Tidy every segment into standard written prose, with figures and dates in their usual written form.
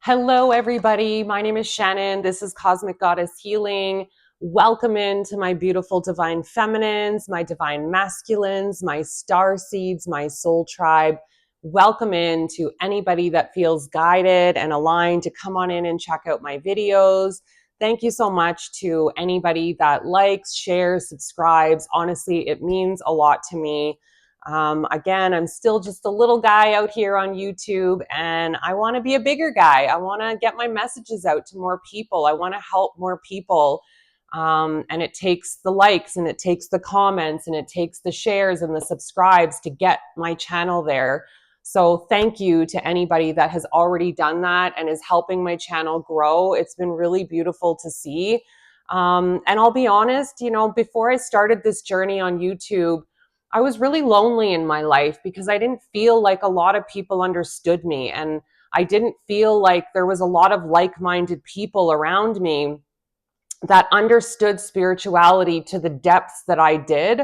Hello, everybody. My name is Shannon. This is Cosmic Goddess Healing. Welcome into my beautiful divine feminines, my divine masculines, my star seeds, my soul tribe. Welcome in to anybody that feels guided and aligned to come on in and check out my videos. Thank you so much to anybody that likes, shares, subscribes. Honestly, it means a lot to me. Again, I'm still just a little guy out here on YouTube, and I want to be a bigger guy. I want to get my messages out to more people. I want to help more people. And it takes the likes and it takes the comments and it takes the shares and the subscribes to get my channel there. So thank you to anybody that has already done that and is helping my channel grow. It's been really beautiful to see. And I'll be honest, before I started this journey on YouTube, I was really lonely in my life because I didn't feel like a lot of people understood me. And I didn't feel like there was a lot of like-minded people around me that understood spirituality to the depths that I did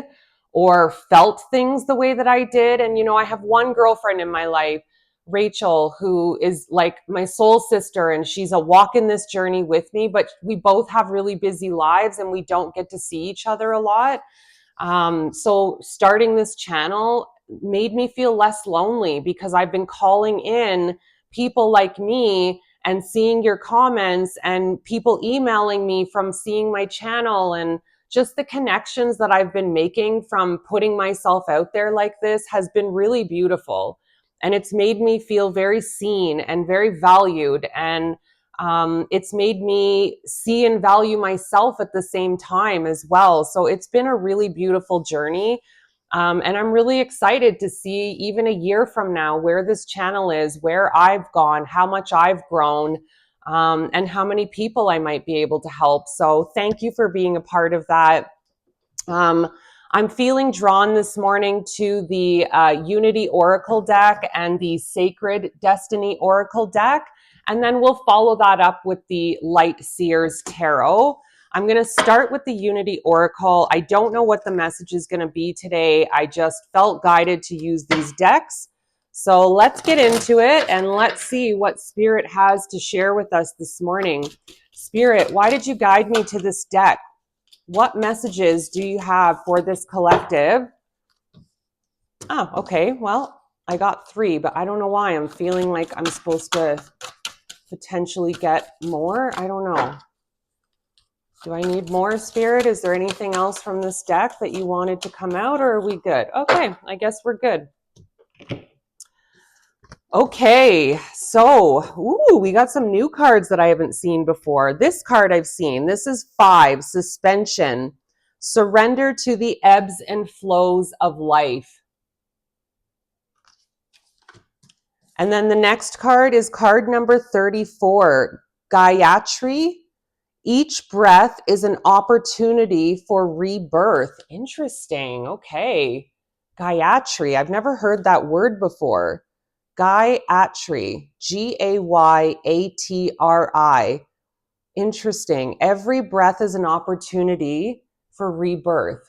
or felt things the way that I did. And, I have one girlfriend in my life, Rachel, who is like my soul sister, and she's a walk in this journey with me, but we both have really busy lives and we don't get to see each other a lot. So starting this channel made me feel less lonely because I've been calling in people like me and seeing your comments and people emailing me from seeing my channel, and just the connections that I've been making from putting myself out there like this has been really beautiful. And it's made me feel very seen and very valued. And it's made me see and value myself at the same time as well. So it's been a really beautiful journey. And I'm really excited to see even a year from now where this channel is, where I've gone, how much I've grown, and how many people I might be able to help. So thank you for being a part of that. I'm feeling drawn this morning to the Unity Oracle deck and the Sacred Destiny Oracle deck. And then we'll follow that up with the Light Seers Tarot. I'm going to start with the Unity Oracle. I don't know what the message is going to be today. I just felt guided to use these decks. So let's get into it and let's see what Spirit has to share with us this morning. Spirit, why did you guide me to this deck? What messages do you have for this collective? Oh, okay. Well, I got 3, but I don't know why. I'm feeling like I'm supposed to potentially get more. I don't know. Do I need more, Spirit? Is there anything else from this deck that you wanted to come out, or are we good? Okay, I guess we're good. Okay, so we got some new cards that I haven't seen before. This card I've seen. This is 5, Suspension. Surrender to the ebbs and flows of life. And then the next card is card number 34, Gayatri. Each breath is an opportunity for rebirth. Interesting. Okay. Gayatri. I've never heard that word before. Gayatri. Gayatri. Interesting. Every breath is an opportunity for rebirth.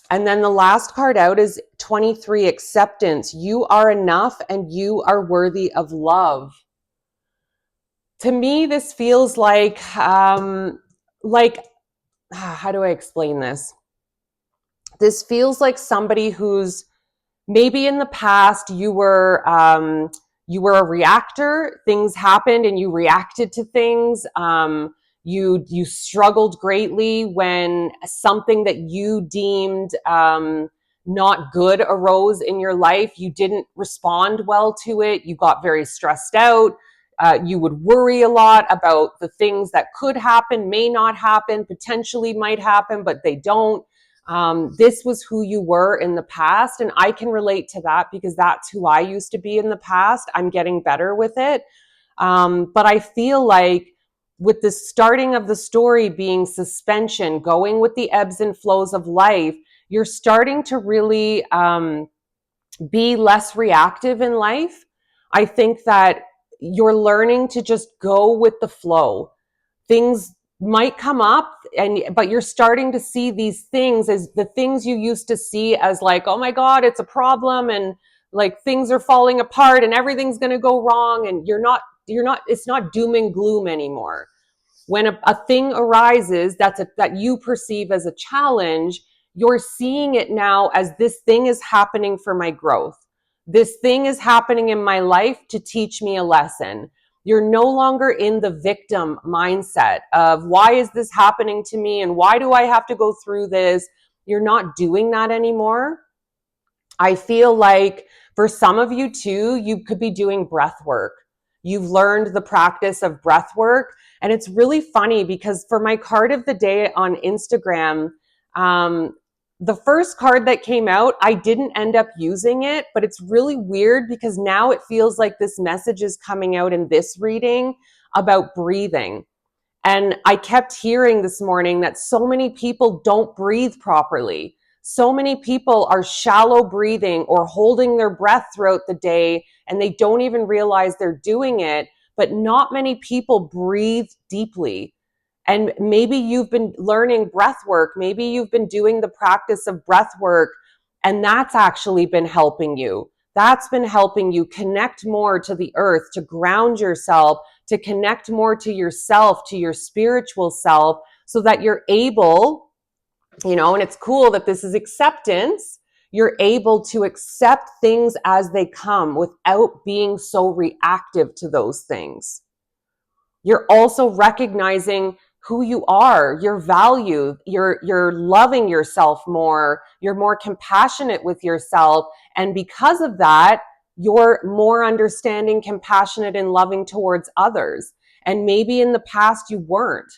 And then the last card out is 23, Acceptance. You are enough and you are worthy of love. To me, this feels like how do I explain this? This feels like somebody who's maybe in the past you were a reactor. Things happened and you reacted to things. You struggled greatly when something that you deemed not good arose in your life. You didn't respond well to it. You got very stressed out. You would worry a lot about the things that could happen, may not happen, potentially might happen, but they don't. This was who you were in the past. And I can relate to that because that's who I used to be in the past. I'm getting better with it. But I feel like with the starting of the story being suspension, going with the ebbs and flows of life, you're starting to really be less reactive in life. I think that you're learning to just go with the flow. Things might come up, but you're starting to see these things as the things you used to see as like, oh my God, it's a problem, and like things are falling apart and everything's going to go wrong, and it's not doom and gloom anymore. When a thing arises that you perceive as a challenge, you're seeing it now as this thing is happening for my growth. This thing is happening in my life to teach me a lesson. You're no longer in the victim mindset of why is this happening to me and why do I have to go through this? You're not doing that anymore. I feel like for some of you too, you could be doing breath work. You've learned the practice of breath work. And it's really funny because for my card of the day on Instagram, the first card that came out, I didn't end up using it, but it's really weird because now it feels like this message is coming out in this reading about breathing. And I kept hearing this morning that so many people don't breathe properly. So many people are shallow breathing or holding their breath throughout the day, and they don't even realize they're doing it. But not many people breathe deeply. And maybe you've been learning breath work. Maybe you've been doing the practice of breath work, and that's actually been helping you. That's been helping you connect more to the earth, to ground yourself, to connect more to yourself, to your spiritual self, so that you're able, and it's cool that this is acceptance. You're able to accept things as they come without being so reactive to those things. You're also recognizing who you are, your value, you're loving yourself more, you're more compassionate with yourself. And because of that, you're more understanding, compassionate, and loving towards others. And maybe in the past you weren't.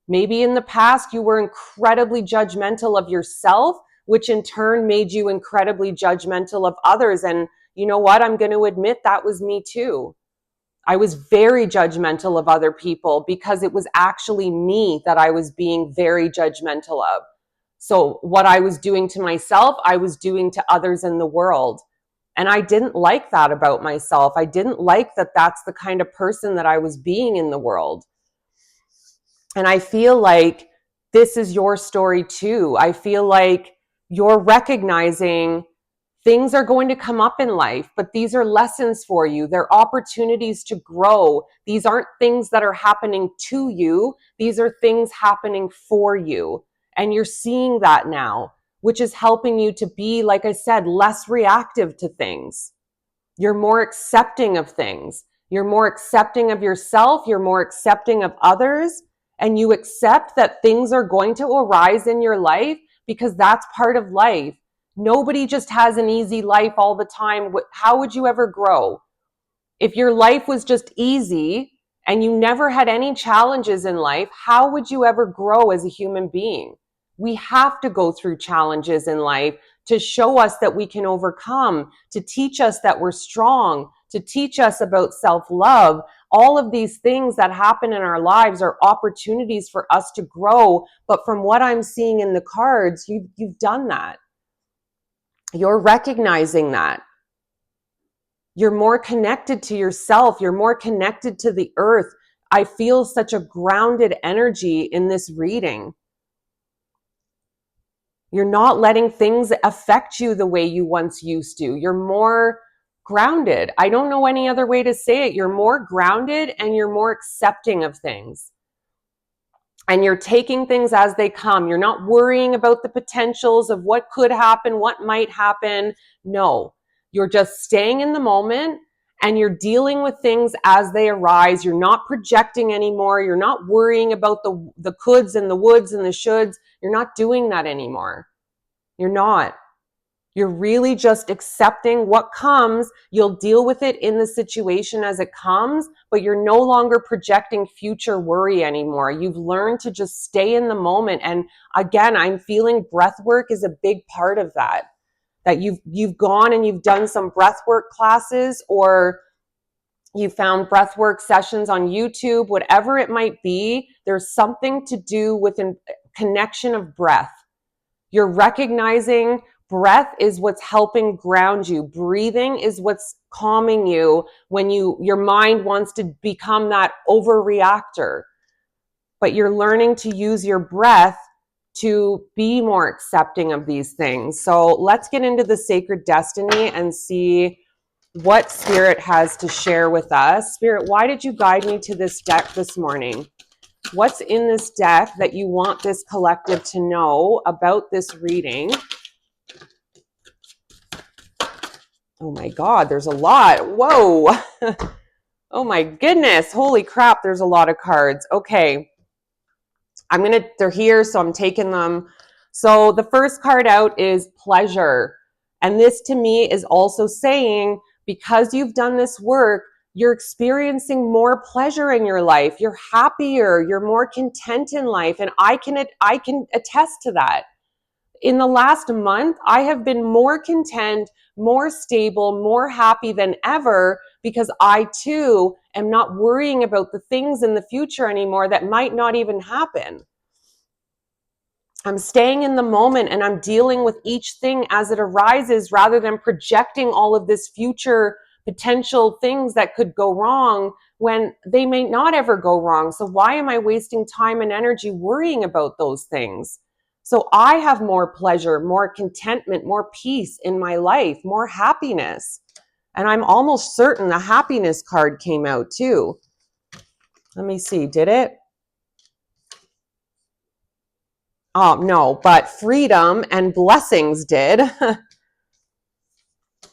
Maybe in the past you were incredibly judgmental of yourself, which in turn made you incredibly judgmental of others. And you know what? I'm going to admit that was me too. I was very judgmental of other people because it was actually me that I was being very judgmental of. So what I was doing to myself, I was doing to others in the world. And I didn't like that about myself. I didn't like that that's the kind of person that I was being in the world. And I feel like this is your story too. I feel like you're recognizing things are going to come up in life, but these are lessons for you. They're opportunities to grow. These aren't things that are happening to you. These are things happening for you. And you're seeing that now, which is helping you to be, like I said, less reactive to things. You're more accepting of things. You're more accepting of yourself. You're more accepting of others. And you accept that things are going to arise in your life because that's part of life. Nobody just has an easy life all the time. How would you ever grow? If your life was just easy and you never had any challenges in life, how would you ever grow as a human being? We have to go through challenges in life to show us that we can overcome, to teach us that we're strong, to teach us about self-love. All of these things that happen in our lives are opportunities for us to grow. But from what I'm seeing in the cards, you've done that. You're recognizing that. You're more connected to yourself. You're more connected to the earth. I feel such a grounded energy in this reading. You're not letting things affect you the way you once used to. You're more grounded. I don't know any other way to say it. You're more grounded and you're more accepting of things. And you're taking things as they come. You're not worrying about the potentials of what could happen, what might happen. No, you're just staying in the moment and you're dealing with things as they arise. You're not projecting anymore. You're not worrying about the coulds and the woulds and the shoulds. You're not doing that anymore. You're not. You're really just accepting what comes. You'll deal with it in the situation as it comes, but you're no longer projecting future worry anymore. You've learned to just stay in the moment. And again, I'm feeling breath work is a big part of that. That you've gone and you've done some breath work classes, or you found breath work sessions on YouTube, whatever it might be. There's something to do with a connection of breath. You're recognizing breath is what's helping ground you. Breathing is what's calming you when your mind wants to become that overreactor. But you're learning to use your breath to be more accepting of these things. So let's get into the sacred destiny and see what Spirit has to share with us. Spirit, why did you guide me to this deck this morning? What's in this deck that you want this collective to know about this reading? Oh my God, there's a lot. Whoa. Oh my goodness. Holy crap, there's a lot of cards. Okay. They're here, so I'm taking them. So the first card out is pleasure. And this to me is also saying, because you've done this work, you're experiencing more pleasure in your life. You're happier. You're more content in life. And I can attest to that. In the last month, I have been more content, more stable, more happy than ever because I too am not worrying about the things in the future anymore that might not even happen. I'm staying in the moment and I'm dealing with each thing as it arises rather than projecting all of this future potential things that could go wrong when they may not ever go wrong. So why am I wasting time and energy worrying about those things? So I have more pleasure, more contentment, more peace in my life, more happiness. And I'm almost certain the happiness card came out too. Let me see, did it? Oh, no, but freedom and blessings did.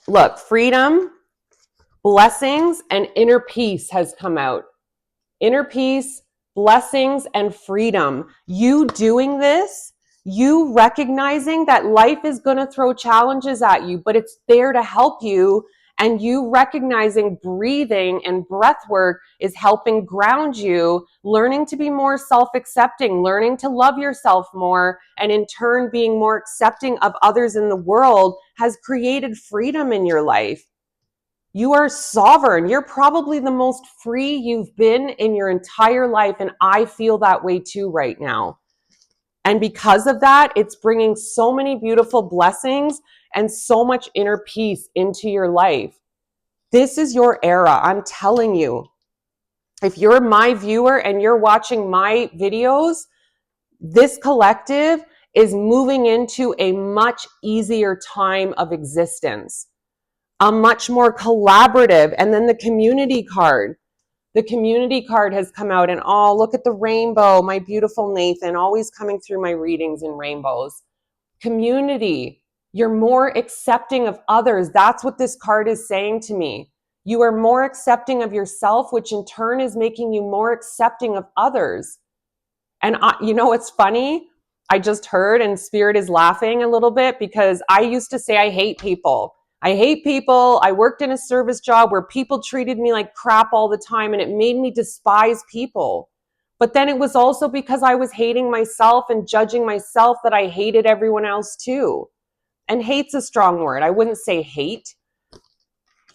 Look, freedom, blessings, and inner peace has come out. Inner peace, blessings, and freedom. You doing this, you recognizing that life is going to throw challenges at you, but it's there to help you. And you recognizing breathing and breath work is helping ground you, learning to be more self-accepting, learning to love yourself more, and in turn being more accepting of others in the world has created freedom in your life. You are sovereign. You're probably the most free you've been in your entire life. And I feel that way too right now. And because of that, it's bringing so many beautiful blessings and so much inner peace into your life. This is your era. I'm telling you. If you're my viewer and you're watching my videos, this collective is moving into a much easier time of existence. A much more collaborative. And then the community card. The community card has come out and oh, look at the rainbow. My beautiful Nathan, always coming through my readings in rainbows. Community. You're more accepting of others. That's what this card is saying to me. You are more accepting of yourself, which in turn is making you more accepting of others. And you know what's funny? I just heard, and Spirit is laughing a little bit because I used to say I hate people. I hate people. I worked in a service job where people treated me like crap all the time and it made me despise people. But then it was also because I was hating myself and judging myself that I hated everyone else too. And hate's a strong word. I wouldn't say hate.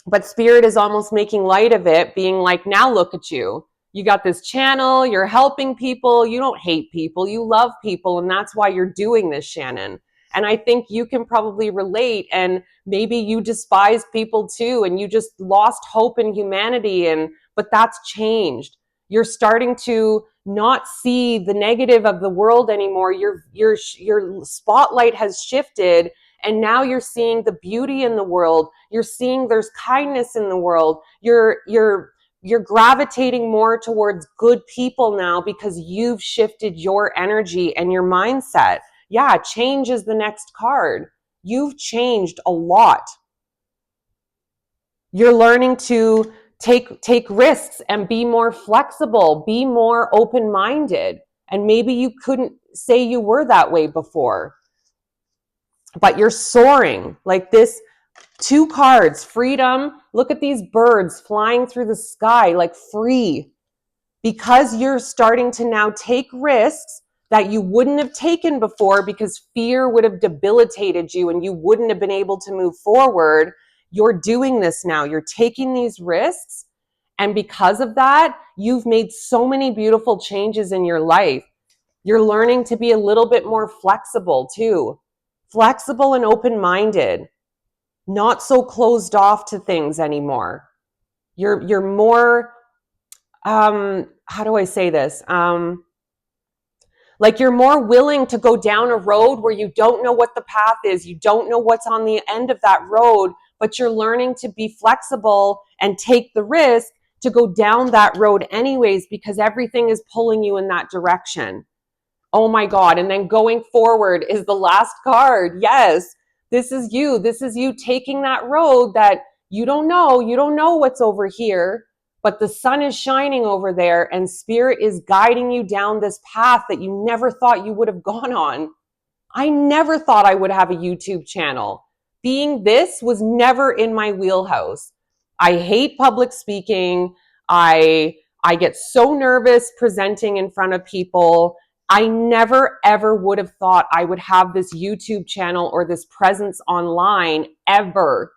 But Spirit is almost making light of it, being like, now look at you. You got this channel, you're helping people, you don't hate people, you love people, and that's why you're doing this, Shannon. And I think you can probably relate, and maybe you despise people too, and you just lost hope in humanity, but that's changed. You're starting to not see the negative of the world anymore. Your spotlight has shifted, and now you're seeing the beauty in the world. You're seeing there's kindness in the world. You're gravitating more towards good people now because you've shifted your energy and your mindset. Yeah, change is the next card. You've changed a lot. You're learning to take risks and be more flexible, be more open-minded. And maybe you couldn't say you were that way before. But you're soaring like this. 2 cards, freedom. Look at these birds flying through the sky like free. Because you're starting to now take risks that you wouldn't have taken before because fear would have debilitated you and you wouldn't have been able to move forward. You're doing this now. You're taking these risks. And because of that, you've made so many beautiful changes in your life. You're learning to be a little bit more flexible too. Flexible and open-minded. Not so closed off to things anymore. You're more, how do I say this? Like you're more willing to go down a road where you don't know what the path is. You don't know what's on the end of that road, but you're learning to be flexible and take the risk to go down that road anyways, because everything is pulling you in that direction. Oh my God. And then going forward is the last card. Yes, this is you. This is you taking that road that you don't know. You don't know what's over here, but the sun is shining over there and spirit is guiding you down this path that you never thought you would have gone on. I never thought I would have a YouTube channel. Being this was never in my wheelhouse. I hate public speaking. I get so nervous presenting in front of people. I never ever would have thought I would have this YouTube channel or this presence online ever.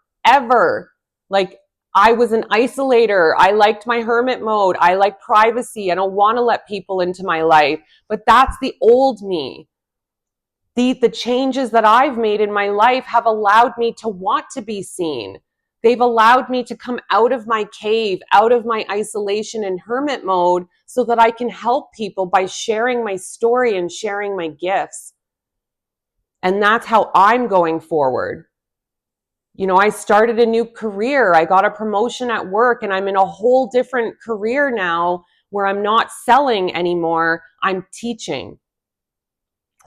Like, I was an isolator. I liked my hermit mode. I like privacy. I don't want to let people into my life, but that's the old me. The changes that I've made in my life have allowed me to want to be seen. They've allowed me to come out of my cave, out of my isolation and hermit mode, so that I can help people by sharing my story and sharing my gifts. And that's how I'm going forward. You know, I started a new career. I got a promotion at work, and I'm in a whole different career now where I'm not selling anymore. I'm teaching.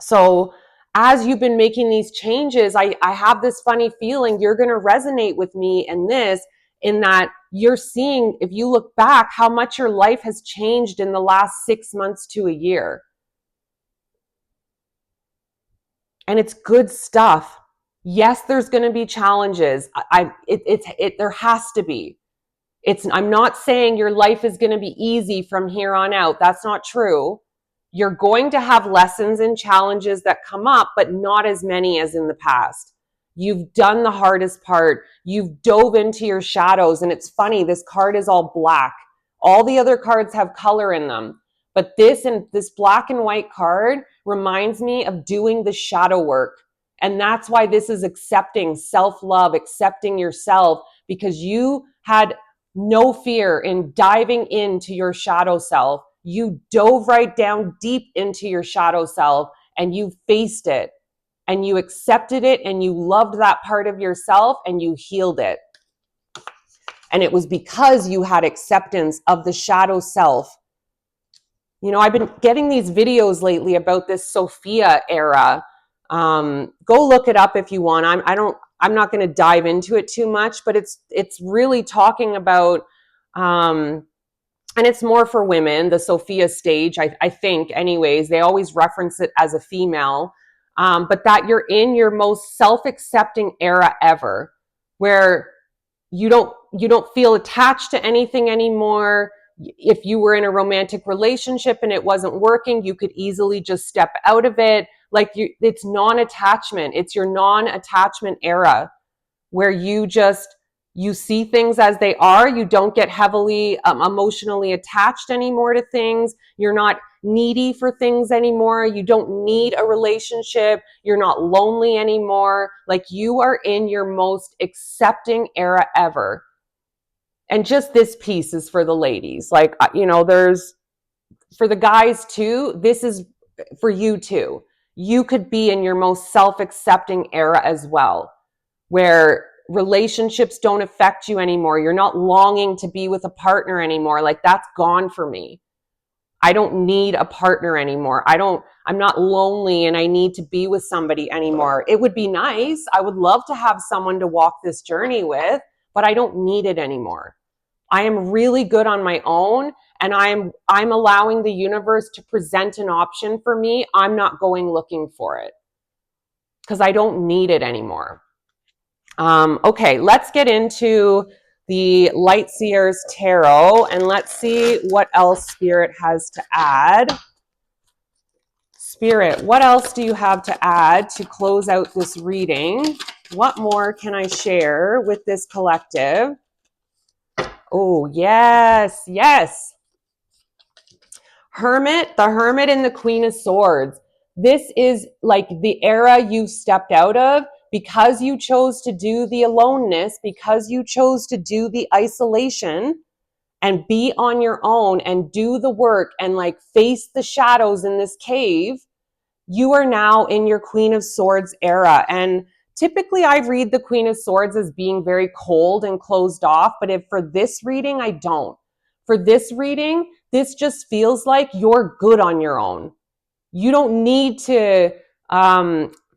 So as you've been making these changes, I have this funny feeling you're going to resonate with me in this, in that you're seeing, if you look back, how much your life has changed in the last 6 months to a year. And it's good stuff. Yes, there's going to be challenges. There has to be. I'm not saying your life is going to be easy from here on out. That's not true. You're going to have lessons and challenges that come up, but not as many as in the past. You've done the hardest part. You've dove into your shadows. And it's funny, this card is all black. All the other cards have color in them. But this black and white card reminds me of doing the shadow work. And that's why this is accepting self-love, accepting yourself, because you had no fear in diving into your shadow self. You dove right down deep into your shadow self and you faced it and you accepted it and you loved that part of yourself and you healed it. And it was because you had acceptance of the shadow self. You know, I've been getting these videos lately about this Sophia era. Go look it up if you want. I'm not going to dive into it too much, but it's really talking about, and it's more for women, the Sophia stage, I think anyways. They always reference it as a female, but that you're in your most self-accepting era ever, where you don't feel attached to anything anymore. If you were in a romantic relationship and it wasn't working, you could easily just step out of it. Like, it's non-attachment. It's your non-attachment era, where you see things as they are. You don't get heavily emotionally attached anymore to things. You're not needy for things anymore. You don't need a relationship. You're not lonely anymore. Like, you are in your most accepting era ever. And just this piece is for the ladies. Like, you know, there's for the guys too. This is for you too. You could be in your most self-accepting era as well, where relationships don't affect you anymore. You're not longing to be with a partner anymore. Like, that's gone for me. I don't need a partner anymore. I'm not lonely and I need to be with somebody anymore. It would be nice. I would love to have someone to walk this journey with, but I don't need it anymore. I am really good on my own, and I'm allowing the universe to present an option for me. I'm not going looking for it because I don't need it anymore. Okay, let's get into the Light Seers Tarot and let's see what else Spirit has to add. Spirit, what else do you have to add to close out this reading? What more can I share with this collective? Oh, yes. Hermit, the Hermit and the Queen of Swords. This is like the era you stepped out of because you chose to do the aloneness, because you chose to do the isolation and be on your own and do the work and like face the shadows in this cave. You are now in your Queen of Swords era. And typically I read the Queen of Swords as being very cold and closed off, but if for this reading, I don't. For this reading, this just feels like you're good on your own. You don't need to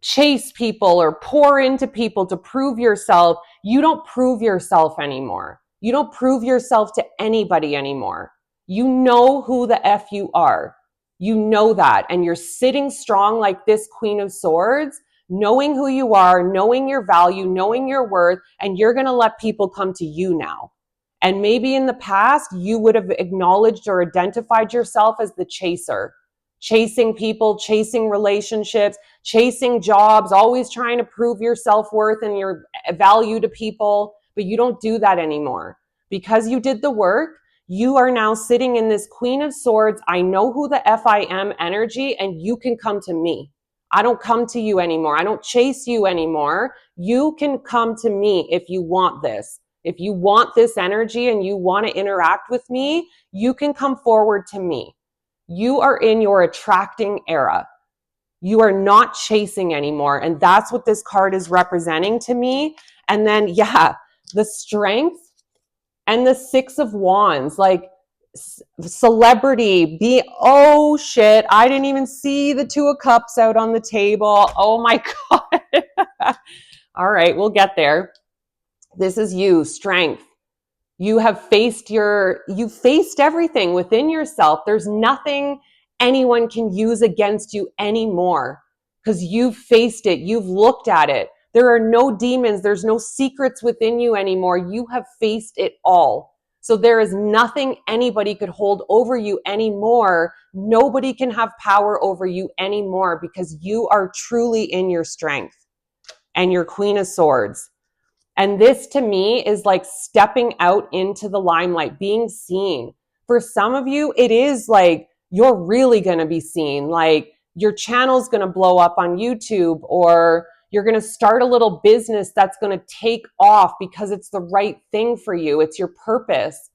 chase people or pour into people to prove yourself. You don't prove yourself anymore. You don't prove yourself to anybody anymore. You know who the F you are. You know that. And you're sitting strong like this Queen of Swords, knowing who you are, knowing your value, knowing your worth, and you're going to let people come to you now. And maybe in the past, you would have acknowledged or identified yourself as the chaser, chasing people, chasing relationships, chasing jobs, always trying to prove your self-worth and your value to people. But you don't do that anymore. Because you did the work, you are now sitting in this Queen of Swords. I know who the F I am energy, and you can come to me. I don't come to you anymore. I don't chase you anymore. You can come to me if you want this. If you want this energy and you want to interact with me, you can come forward to me. You are in your attracting era. You are not chasing anymore. And that's what this card is representing to me. And then, yeah, the Strength and the Six of Wands, like celebrity, oh shit, I didn't even see the Two of Cups out on the table. Oh my God. All right, we'll get there. This is you, Strength. You have faced everything within yourself. There's nothing anyone can use against you anymore because you've faced it. You've looked at it. There are no demons. There's no secrets within you anymore. You have faced it all. So there is nothing anybody could hold over you anymore. Nobody can have power over you anymore because you are truly in your strength and your Queen of Swords. And this to me is like stepping out into the limelight, being seen. For some of you, it is like you're really going to be seen. Like your channel's going to blow up on YouTube, or you're going to start a little business that's going to take off because it's the right thing for you. It's your purpose.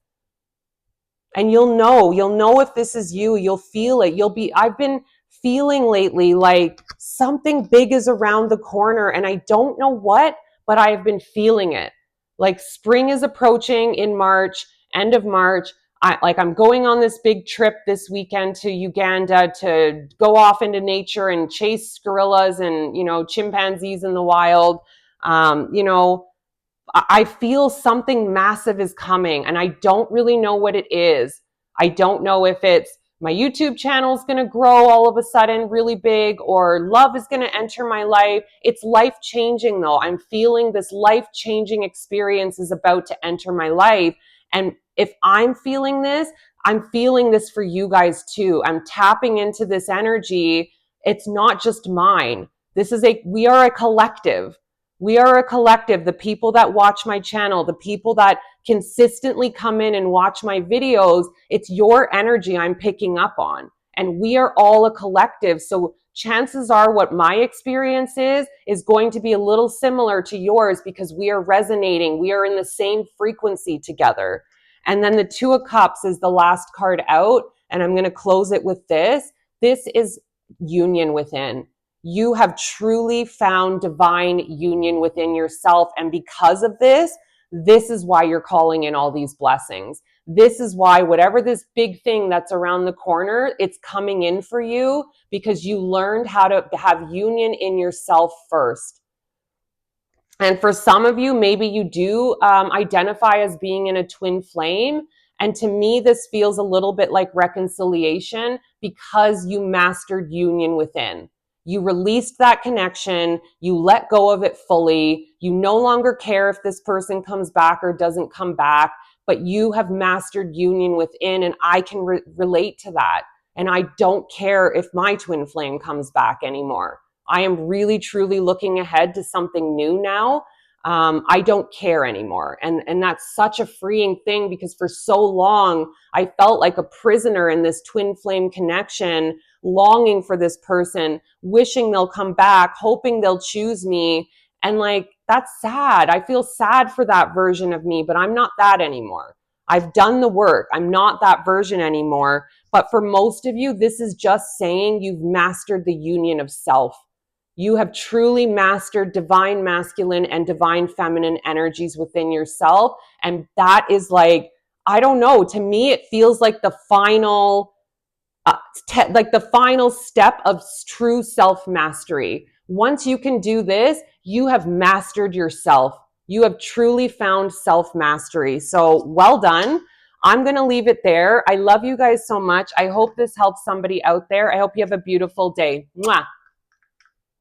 And you'll know if this is you, you'll feel it. I've been feeling lately like something big is around the corner and I don't know what, but I have been feeling it. Like spring is approaching in March, end of March. I'm going on this big trip this weekend to Uganda to go off into nature and chase gorillas and, chimpanzees in the wild. I feel something massive is coming and I don't really know what it is. I don't know if it's my YouTube channel is going to grow all of a sudden really big, or love is going to enter my life. It's life changing though. I'm feeling this life changing experience is about to enter my life. And if I'm feeling this, I'm feeling this for you guys too. I'm tapping into this energy. It's not just mine. We are a collective. We are a collective. The people that watch my channel, the people that consistently come in and watch my videos, it's your energy I'm picking up on. And we are all a collective. So chances are what my experience is going to be a little similar to yours because we are resonating. We are in the same frequency together. And then the Two of Cups is the last card out. And I'm going to close it with this. This is union within. You have truly found divine union within yourself. And because of this is why you're calling in all these blessings. This is why whatever this big thing that's around the corner, it's coming in for you because you learned how to have union in yourself first. And for some of you, maybe you do identify as being in a twin flame. And to me, this feels a little bit like reconciliation because you mastered union within. You released that connection. You let go of it fully. You no longer care if this person comes back or doesn't come back, but you have mastered union within, and I can relate to that. And I don't care if my twin flame comes back anymore. I am really, truly looking ahead to something new now. I don't care anymore. And that's such a freeing thing because for so long, I felt like a prisoner in this twin flame connection, longing for this person, wishing they'll come back, hoping they'll choose me. And like, that's sad. I feel sad for that version of me, but I'm not that anymore. I've done the work. I'm not that version anymore. But for most of you, this is just saying you've mastered the union of self. You have truly mastered divine masculine and divine feminine energies within yourself. And that is like, I don't know, to me, it feels like the final, like the final step of true self mastery. Once you can do this, you have mastered yourself. You have truly found self mastery. So well done. I'm going to leave it there. I love you guys so much. I hope this helps somebody out there. I hope you have a beautiful day. Mwah.